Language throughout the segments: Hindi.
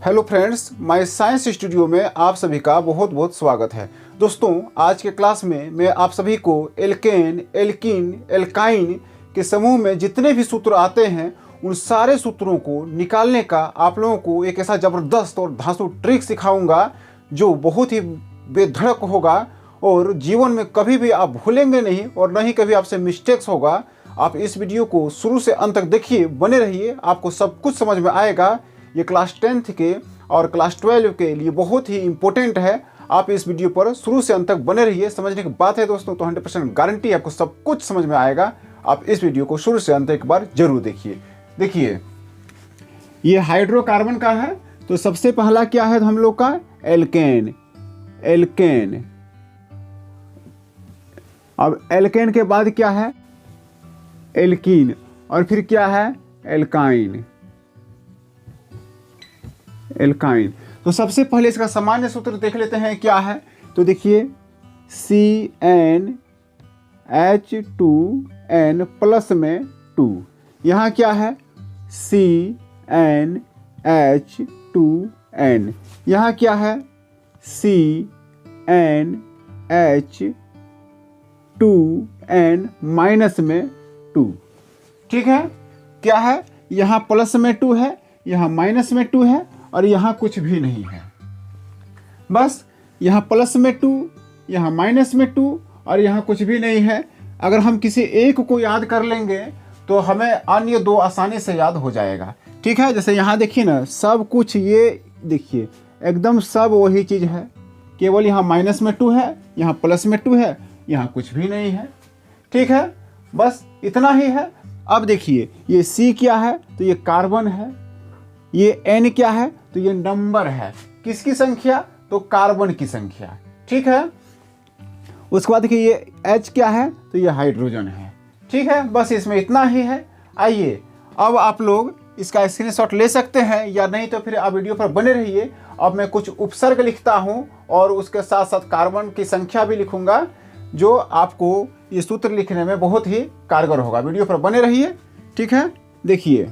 Hello friends, my science studio में आप सभी का बहुत बहुत स्वागत है। दोस्तों, आज के क्लास में मैं आप सभी को एल्केन, एल्कीन, एल्काइन के समूह में जितने भी सूत्र आते हैं उन सारे सूत्रों को निकालने का आप लोगों को एक ऐसा ज़बरदस्त और धांसू ट्रिक सिखाऊंगा जो बहुत ही बेधड़क होगा और जीवन में कभी भी आप भूलेंगे नहीं और न ही कभी आपसे मिस्टेक्स होगा। आप इस वीडियो को शुरू से अंत तक देखिए, बने रहिए, आपको सब कुछ समझ में आएगा। ये क्लास 10th के और क्लास 12 के लिए बहुत ही इंपॉर्टेंट है। आप इस वीडियो पर शुरू से अंत तक बने रहिए। समझने की बात है दोस्तों, तो 100% गारंटी आपको सब कुछ समझ में आएगा। आप इस वीडियो को शुरू से अंत एक बार जरूर देखिए। देखिए, ये हाइड्रोकार्बन का है, तो सबसे पहला क्या है हम लोग का? एल्केन। एल्केन। अब एल्केन के बाद क्या है? एल्कीन। और फिर क्या है? एल्काइन। एल्काइन। तो सबसे पहले इसका सामान्य सूत्र देख लेते हैं क्या है। तो देखिए, CnH2n प्लस में 2। यहाँ क्या है? CnH2n। यहाँ क्या है? CnH2n माइनस में 2। ठीक है? क्या है? यहाँ प्लस में 2 है, यहाँ माइनस में 2 है और यहाँ कुछ भी नहीं है। बस यहाँ प्लस में 2, यहाँ माइनस में 2 और यहाँ कुछ भी नहीं है। अगर हम किसी एक को याद कर लेंगे तो हमें अन्य दो आसानी से याद हो जाएगा। ठीक है? जैसे यहाँ देखिए ना, सब कुछ ये देखिए एकदम सब वही चीज़ है, केवल यहाँ माइनस में 2 है, यहाँ प्लस में 2 है, यहाँ कुछ भी नहीं है। ठीक है? बस इतना ही है। अब देखिए, ये C क्या है? तो ये कार्बन है। ये N क्या है? तो ये नंबर है। किसकी संख्या? तो कार्बन की संख्या। ठीक है? उसके बाद देखिए, ये H क्या है? तो ये हाइड्रोजन है। ठीक है? बस इसमें इतना ही है। आइए, अब आप लोग इसका स्क्रीनशॉट ले सकते हैं या नहीं तो फिर आप वीडियो पर बने रहिए। अब मैं कुछ उपसर्ग लिखता हूँ और उसके साथ साथ कार्बन की संख्या भी लिखूंगा, जो आपको ये सूत्र लिखने में बहुत ही कारगर होगा। वीडियो पर बने रहिए। ठीक है? देखिए,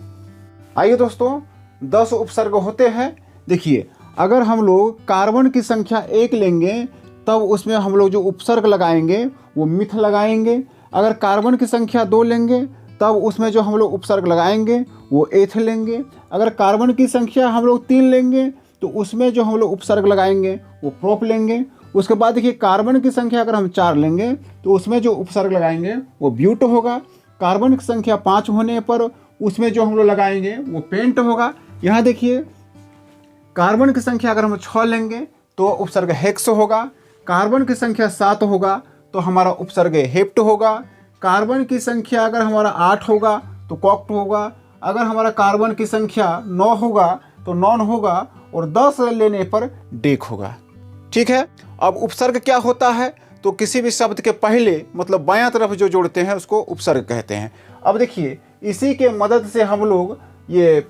आइए दोस्तों, 10 उपसर्ग होते हैं। देखिए, अगर हम लोग कार्बन की संख्या 1 लेंगे तब उसमें हम लोग जो उपसर्ग लगाएंगे वो मिथ लगाएंगे। अगर कार्बन की संख्या 2 लेंगे तब उसमें जो हम लोग उपसर्ग लगाएंगे वो एथ लेंगे। अगर कार्बन की संख्या हम लोग 3 लेंगे तो उसमें जो हम लोग उपसर्ग लगाएंगे वो प्रोप लेंगे। उसके बाद देखिए, कार्बन की संख्या अगर हम 4 लेंगे तो उसमें जो उपसर्ग लगाएंगे वो ब्यूट होगा। कार्बन की संख्या 5 होने पर उसमें जो हम लोग लगाएंगे वो पेंट होगा। यहाँ देखिए, कार्बन की संख्या अगर हम 6 लेंगे तो उपसर्ग हेक्स होगा। कार्बन की संख्या 7 होगा तो हमारा उपसर्ग हेप्ट होगा। कार्बन की संख्या अगर हमारा 8 होगा तो कॉक्ट होगा। अगर हमारा कार्बन की संख्या 9 होगा तो नॉन होगा और 10 लेने पर डेक होगा। ठीक है? अब उपसर्ग क्या होता है? तो किसी भी शब्द के पहले मतलब बायां तरफ जो जोड़ते हैं उसको उपसर्ग कहते हैं। अब देखिए, इसी के मदद से हम लोग ये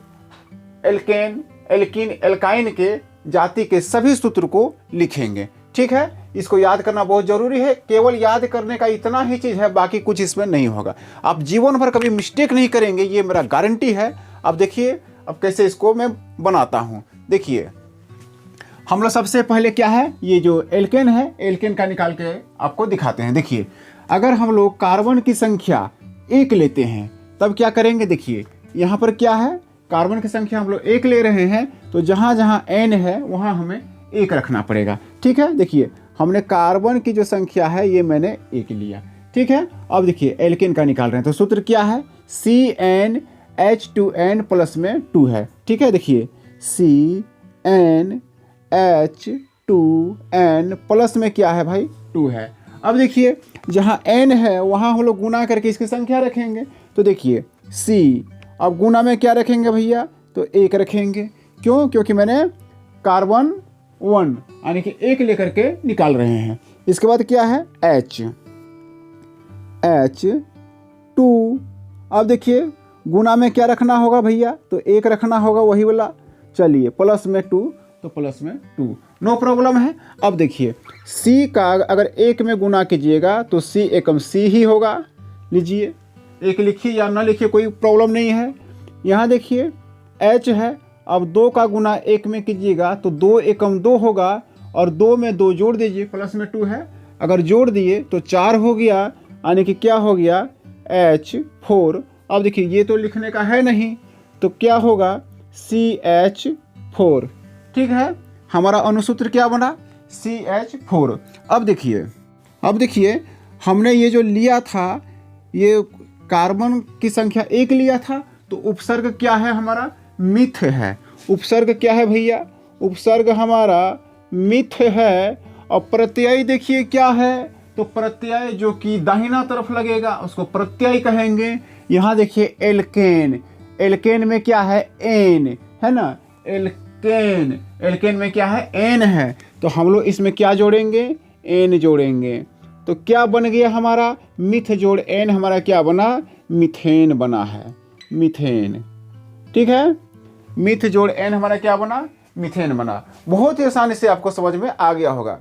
एल्केन, एल्कीन, एल्काइन के जाति के सभी सूत्र को लिखेंगे। ठीक है? इसको याद करना बहुत जरूरी है। केवल याद करने का इतना ही चीज़ है, बाकी कुछ इसमें नहीं होगा। आप जीवन भर कभी मिस्टेक नहीं करेंगे, ये मेरा गारंटी है। अब देखिए, अब कैसे इसको मैं बनाता हूँ। देखिए, हम लोग सबसे पहले क्या है, ये जो एल्केन है, एल्केन का निकाल के आपको दिखाते हैं। देखिए, अगर हम लोग कार्बन की संख्या 1 लेते हैं तब क्या करेंगे? देखिए, यहाँ पर क्या है? कार्बन की संख्या हम लोग 1 ले रहे हैं तो जहाँ जहाँ N है वहाँ हमें 1 रखना पड़ेगा। ठीक है? देखिए, हमने कार्बन की जो संख्या है ये मैंने 1 लिया। ठीक है? अब देखिए, एल्केन का निकाल रहे हैं तो सूत्र क्या है? CnH2n प्लस में 2 है। ठीक है? देखिए, CnH2n प्लस में क्या है भाई? 2 है। अब देखिए, जहाँ N है वहाँ हम लोग गुना करके इसकी संख्या रखेंगे। तो देखिए, C, अब गुना में क्या रखेंगे भैया? तो 1 रखेंगे। क्यों? क्योंकि मैंने कार्बन 1 यानी कि 1 लेकर के निकाल रहे हैं। इसके बाद क्या है? H2। अब देखिए, गुना में क्या रखना होगा भैया? तो 1 रखना होगा, वही वाला। चलिए, प्लस में 2 तो प्लस में 2, नो प्रॉब्लम है। अब देखिए, C का अगर 1 में गुना कीजिएगा तो C एकम C ही होगा। लीजिए, 1 लिखिए या ना लिखिए, कोई प्रॉब्लम नहीं है। यहाँ देखिए, H है अब 2 का गुना 1 में कीजिएगा तो 2 एकम 2 होगा और 2 में 2 जोड़ दीजिए, प्लस में 2 है, अगर जोड़ दिए तो 4 हो गया, यानी कि क्या हो गया H4। अब देखिए ये तो लिखने का है नहीं तो क्या होगा CH4। ठीक है, हमारा अनुसूत्र क्या बना CH4। अब देखिए हमने ये जो लिया था ये कार्बन की संख्या 1 लिया था तो उपसर्ग क्या है हमारा मिथ है। उपसर्ग क्या है भैया, उपसर्ग हमारा मिथ है। और प्रत्यय देखिए क्या है, तो प्रत्यय जो कि दाहिना तरफ लगेगा उसको प्रत्यय कहेंगे। यहाँ देखिए एल्केन, एल्केन में क्या है एन है ना, एल्केन, एल्केन में क्या है एन है, तो हम लोग इसमें क्या जोड़ेंगे एन जोड़ेंगे। तो क्या बन गया हमारा मिथ जोड़ एन, हमारा क्या बना मिथेन बना है, मिथेन। ठीक है, मिथ जोड़ एन हमारा क्या बना मिथेन बना। बहुत ही आसानी से आपको समझ में आ गया होगा।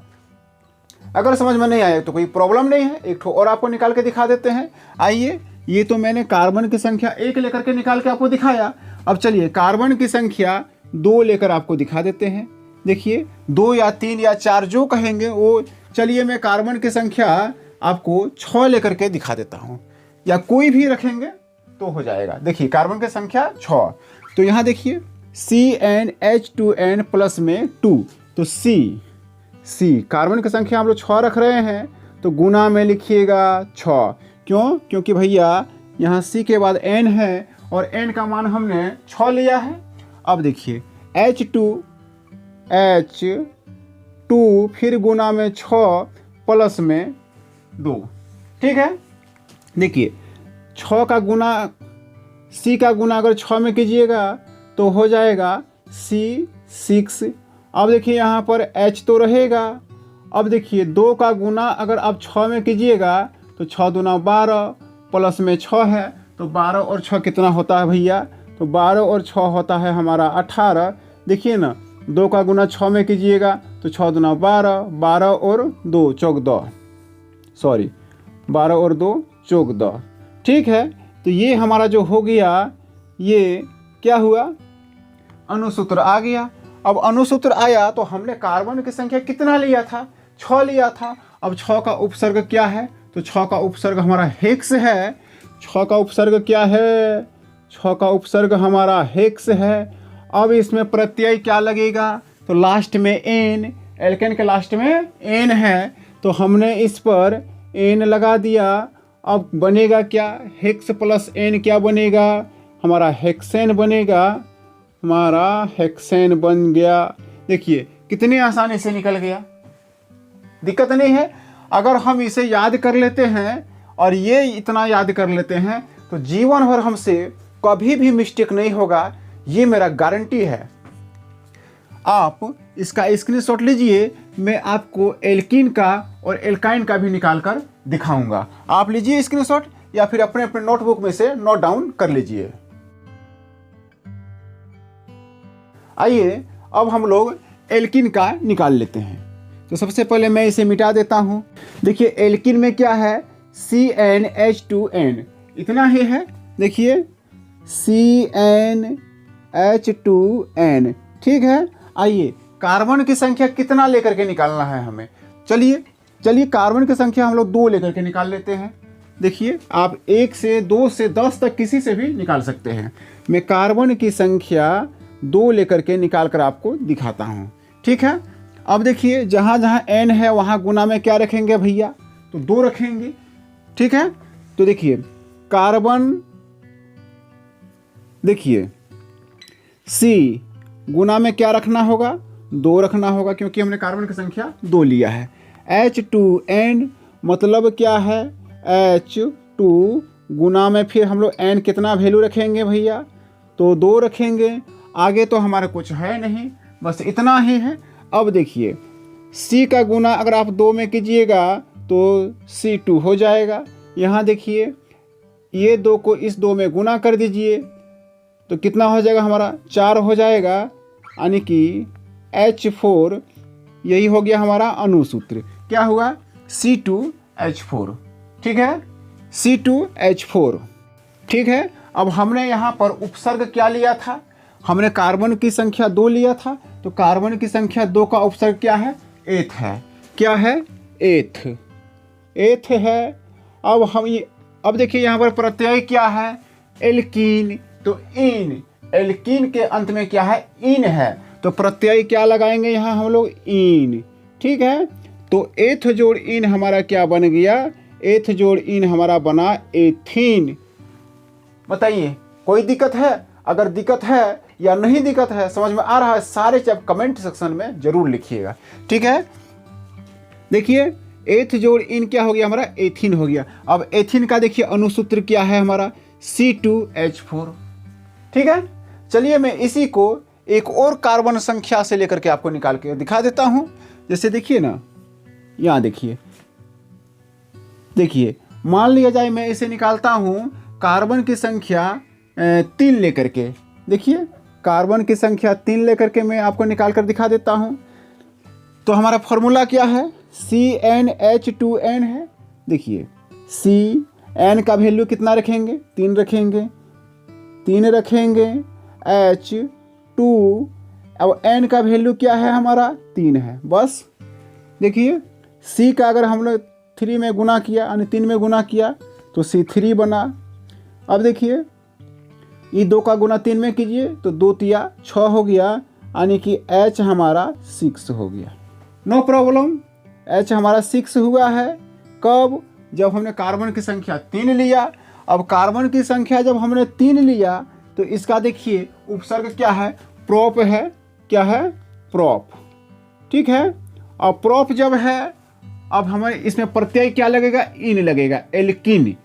अगर समझ में नहीं आया तो कोई प्रॉब्लम नहीं है, एक ठो और आपको निकाल के दिखा देते हैं। आइए, ये तो मैंने कार्बन की संख्या 1 लेकर के निकाल के आपको दिखाया। अब चलिए कार्बन की संख्या 2 लेकर आपको दिखा देते हैं। देखिए 2 या 3 या 4 जो कहेंगे वो। चलिए मैं कार्बन की संख्या आपको 6 लेकर के दिखा देता हूँ, या कोई भी रखेंगे तो हो जाएगा। देखिए कार्बन की संख्या 6, तो यहाँ देखिए CnH2n प्लस में 2, तो C कार्बन की संख्या हम लोग 6 रख रहे हैं तो गुना में लिखिएगा 6। क्यों, क्योंकि भैया यहाँ C के बाद N है और N का मान हमने 6 लिया है। अब देखिए H2 फिर गुना में 6 प्लस में 2। ठीक है, देखिए 6 का गुना C का गुना अगर 6 में कीजिएगा तो हो जाएगा C6। अब देखिए यहाँ पर H तो रहेगा। अब देखिए 2 का गुना अगर आप 6 में कीजिएगा तो 6 दूना 12 प्लस में 6 है, तो 12 और 6 कितना होता है भैया, तो 12 और 6 होता है हमारा 18। देखिए ना 2 का गुना 6 में कीजिएगा तो 6 दूना 12, 12 और 2 14, सॉरी 12 और 2 14। ठीक है, तो ये हमारा जो हो गया ये क्या हुआ अनुसूत्र आ गया। अब अनुसूत्र आया तो हमने कार्बन की संख्या कितना लिया था 6 लिया था। अब 6 का उपसर्ग क्या है, तो 6 का उपसर्ग हमारा हेक्स है। 6 का उपसर्ग क्या है, 6 का उपसर्ग हमारा हेक्स है। अब इसमें प्रत्यय क्या लगेगा, तो लास्ट में एन, एल्केन के लास्ट में एन है तो हमने इस पर एन लगा दिया। अब बनेगा क्या हेक्स प्लस एन क्या बनेगा हमारा हेक्सेन बनेगा, हमारा हेक्सेन बन गया। देखिए कितनी आसानी से निकल गया, दिक्कत नहीं है। अगर हम इसे याद कर लेते हैं और ये इतना याद कर लेते हैं तो जीवन भर हमसे कभी भी मिस्टेक नहीं होगा, ये मेरा गारंटी है। आप इसका स्क्रीनशॉट लीजिए, मैं आपको एल्कीन का और एल्काइन का भी निकाल कर दिखाऊंगा। आप लीजिए स्क्रीनशॉट या फिर अपने अपने नोटबुक में से नोट डाउन कर लीजिए। आइए अब हम लोग एल्कीन का निकाल लेते हैं। तो सबसे पहले मैं इसे मिटा देता हूँ। देखिए एल्कीन में क्या है CnH2n, इतना ही है। देखिए CnH2n, ठीक है। आइए कार्बन की संख्या कितना लेकर के निकालना है हमें, चलिए कार्बन की संख्या हम लोग 2 लेकर के निकाल लेते हैं। देखिए आप 1 से 2 से 10 तक किसी से भी निकाल सकते हैं। मैं कार्बन की संख्या 2 लेकर के निकाल कर आपको दिखाता हूँ, ठीक है। अब देखिए जहाँ जहाँ n है वहाँ गुना में क्या रखेंगे भैया, तो 2 रखेंगे, ठीक है। तो देखिए कार्बन, देखिए C गुना में क्या रखना होगा 2 रखना होगा, क्योंकि हमने कार्बन की संख्या 2 लिया है। H2n मतलब क्या है H2 गुना में फिर हम लोग n कितना वैल्यू रखेंगे भैया, तो 2 रखेंगे। आगे तो हमारा कुछ है नहीं, बस इतना ही है। अब देखिए C का गुना अगर आप 2 में कीजिएगा तो C2 हो जाएगा। यहाँ देखिए ये 2 को इस 2 में गुना कर दीजिए तो कितना हो जाएगा हमारा 4 हो जाएगा, यानी कि H4। यही हो गया हमारा अनुसूत्र। क्या हुआ C2H4, ठीक है, C2H4, ठीक है। अब हमने यहाँ पर उपसर्ग क्या लिया था, हमने कार्बन की संख्या 2 लिया था, तो कार्बन की संख्या 2 का उपसर्ग क्या है? एथ है। क्या है? एथ। एथ है। अब देखिए यहाँ पर प्रत्यय क्या है? एल्कीन। तो इन, एल्कीन के अंत में क्या है? इन है, तो प्रत्यय क्या लगाएंगे यहाँ हम लोग? इन। ठीक है, तो एथ जोड़ इन हमारा क्या बन गया? एथ जोड़ इन हमारा बना एथीन। बताइए कोई दिक्कत है? अगर दिक्कत है या नहीं दिक्कत है, समझ में आ रहा है, सारे जब कमेंट सेक्शन में जरूर लिखिएगा। ठीक है, देखिए एथ जोड़ इन क्या हो गया हमारा? एथीन हो गया। अब एथीन का देखिए अनुसूत्र क्या है हमारा? C2H4। ठीक है, चलिए मैं इसी को एक और कार्बन संख्या से लेकर के आपको निकाल के दिखा देता हूं। जैसे देखिए ना, यहां देखिए मान लिया जाए मैं इसे निकालता हूं कार्बन की संख्या 3 लेकर के। देखिए कार्बन की संख्या 3 लेकर के मैं आपको निकाल कर दिखा देता हूं। तो हमारा फॉर्मूला क्या है? CnH2n है। देखिए Cn का वैल्यू कितना रखेंगे? 3 रखेंगे, 3 रखेंगे। H2, अब n का वैल्यू क्या है हमारा? 3 है। बस देखिए C का अगर हम लोग 3 में गुना किया, यानी 3 में गुना किया तो C3 बना। अब देखिए ये 2 का गुना 3 में कीजिए तो 2 तिया 6 हो गया, यानी कि H हमारा 6 हो गया। नो प्रॉब्लम, H हमारा 6 हुआ है। कब? जब हमने कार्बन की संख्या 3 लिया। अब कार्बन की संख्या जब हमने 3 लिया तो इसका देखिए उपसर्ग क्या है? प्रोप है। क्या है? प्रोप। ठीक है, अब प्रोप जब है, अब हमें इसमें प्रत्यय क्या लगेगा? इन लगेगा। एल्किन,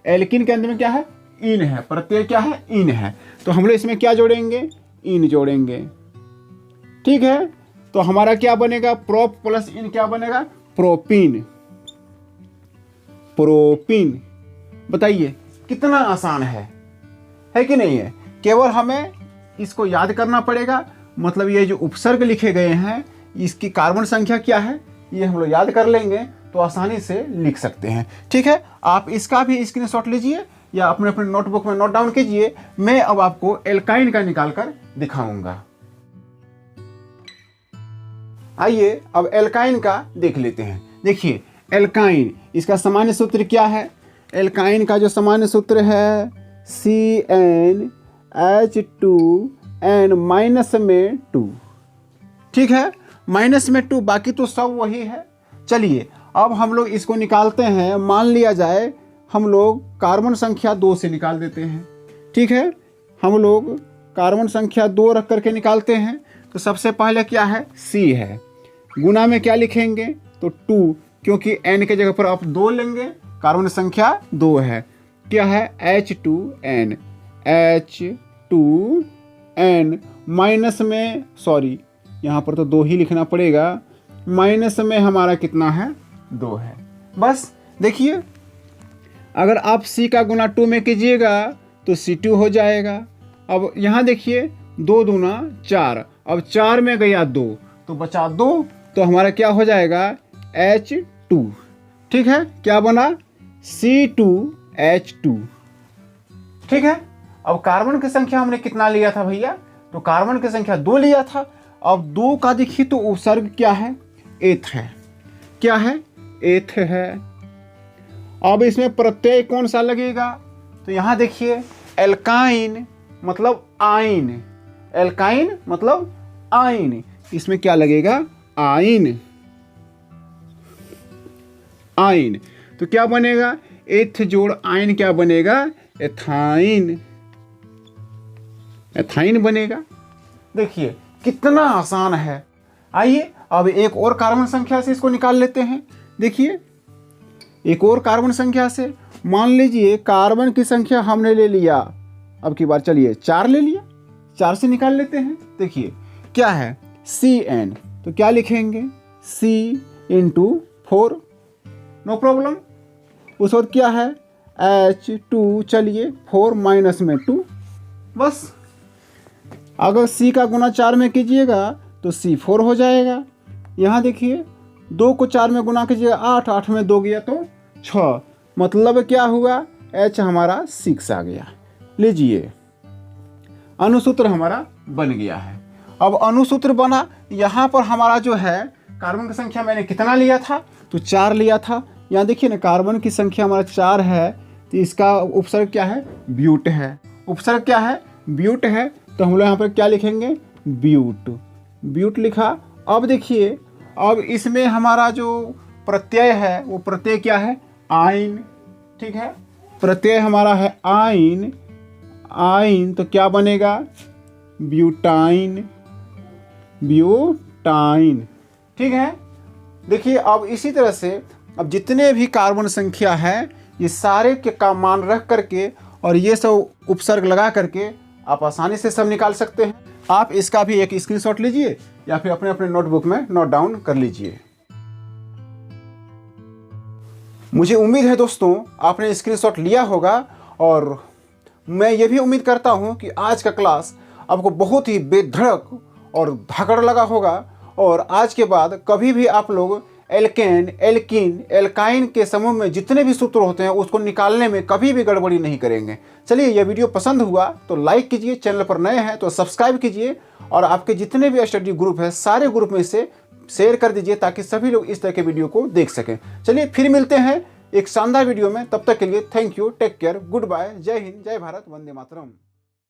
एल्किन के अंदर में क्या है? इन है। प्रत्यय क्या है? इन है। तो हम लोग इसमें क्या जोड़ेंगे? इन जोड़ेंगे। ठीक है, तो हमारा क्या बनेगा? प्रोप प्लस इन क्या बनेगा? प्रोपीन। प्रोपीन। बताइए कितना आसान है कि नहीं है? केवल हमें इसको याद करना पड़ेगा। मतलब ये जो उपसर्ग लिखे गए हैं, इसकी कार्बन संख्या क्या है, ये हम लोग याद कर लेंगे तो आसानी से लिख सकते हैं। ठीक है, आप इसका भी स्क्रीनशॉट लीजिए या अपने अपने नोटबुक में नोट डाउन कीजिए। मैं अब आपको एल्काइन का निकाल कर दिखाऊंगा। आइए अब एल्काइन का देख लेते हैं। देखिए एल्काइन, इसका सामान्य सूत्र क्या है? एल्काइन का जो सामान्य सूत्र है CnH2n माइनस में 2। ठीक है, माइनस में 2, बाकी तो सब वही है। चलिए अब हम लोग इसको निकालते हैं। मान लिया जाए हम लोग कार्बन संख्या 2 से निकाल देते हैं। ठीक है, हम लोग कार्बन संख्या 2 रख करके निकालते हैं। तो सबसे पहले क्या है? C है। गुना में क्या लिखेंगे? तो 2, क्योंकि n के जगह पर आप 2 लेंगे। कार्बन संख्या 2 है। क्या है? H2n। H2n माइनस में, सॉरी यहाँ पर तो 2 ही लिखना पड़ेगा। माइनस में हमारा कितना है? 2 है। बस देखिए अगर आप C का गुना 2 में कीजिएगा तो C2 हो जाएगा। अब यहाँ देखिए 2 दूना 4, अब 4 में गया 2 तो बचा 2, तो हमारा क्या हो जाएगा? H2। ठीक है, क्या बना? C2H2। ठीक है, अब कार्बन की संख्या हमने कितना लिया था भैया? तो कार्बन की संख्या 2 लिया था। अब 2 का देखिए तो उपसर्ग क्या है? एथ है। क्या है? एथ है। अब इसमें प्रत्यय कौन सा लगेगा? तो यहां देखिए एल्काइन मतलब आइन। एल्काइन मतलब आइन, इसमें क्या लगेगा? आइन। आइन, तो क्या बनेगा? एथ जोड़ आइन क्या बनेगा? एथाइन। एथाइन बनेगा। देखिए कितना आसान है। आइए अब एक और कार्बन संख्या से इसको निकाल लेते हैं। देखिए एक और कार्बन संख्या से, मान लीजिए कार्बन की संख्या हमने ले लिया, अब की बार चलिए 4 ले लिया, 4 से निकाल लेते हैं। देखिए क्या है? Cn, तो क्या लिखेंगे? C × 4। No problem. उस वक्त क्या है? H2, चलिए 4 माइनस में 2। बस अगर C का गुना 4 में कीजिएगा तो C4 हो जाएगा। यहाँ देखिए 2 को 4 में गुना कीजिएगा 8, 8 में 2 गया तो 6, मतलब क्या हुआ? H हमारा 6 आ गया। लीजिए अनुसूत्र हमारा बन गया है। अब अणुसूत्र बना, यहाँ पर हमारा जो है कार्बन की संख्या मैंने कितना लिया था, तो 4 लिया था। यहाँ देखिए ना, कार्बन की संख्या हमारा 4 है, तो इसका उपसर्ग क्या है, ब्यूट है। उपसर्ग क्या है, ब्यूट है, तो हम लोग यहाँ पर क्या लिखेंगे, ब्यूट। ब्यूट लिखा। अब देखिए, अब इसमें हमारा जो प्रत्यय है वो प्रत्यय क्या है, आइन। ठीक है, प्रत्यय हमारा है आइन। आइन तो क्या बनेगा, ब्यूटाइन। ब्यूटाइन। ठीक है। देखिए, अब इसी तरह से अब जितने भी कार्बन संख्या है ये सारे के का मान रख करके और ये सब उपसर्ग लगा करके आप आसानी से सब निकाल सकते हैं। आप इसका भी एक स्क्रीनशॉट लीजिए या फिर अपने अपने नोटबुक में नोट डाउन कर लीजिए। मुझे उम्मीद है दोस्तों आपने स्क्रीनशॉट लिया होगा और मैं ये भी उम्मीद करता हूँ कि आज का क्लास आपको बहुत ही बेधड़क और धाकड़ लगा होगा और आज के बाद कभी भी आप लोग एल्केन, एल्कीन, एल्काइन के समूह में जितने भी सूत्र होते हैं उसको निकालने में कभी भी गड़बड़ी नहीं करेंगे। चलिए, यह वीडियो पसंद हुआ तो लाइक कीजिए, चैनल पर नए हैं तो सब्सक्राइब कीजिए और आपके जितने भी स्टडी ग्रुप है सारे ग्रुप में इसे शेयर कर दीजिए ताकि सभी लोग इस तरह के वीडियो को देख सकें। चलिए, फिर मिलते हैं एक शानदार वीडियो में। तब तक के लिए thank you, take care, good bye, जय हिंद, जय भारत, वंदे मातरम।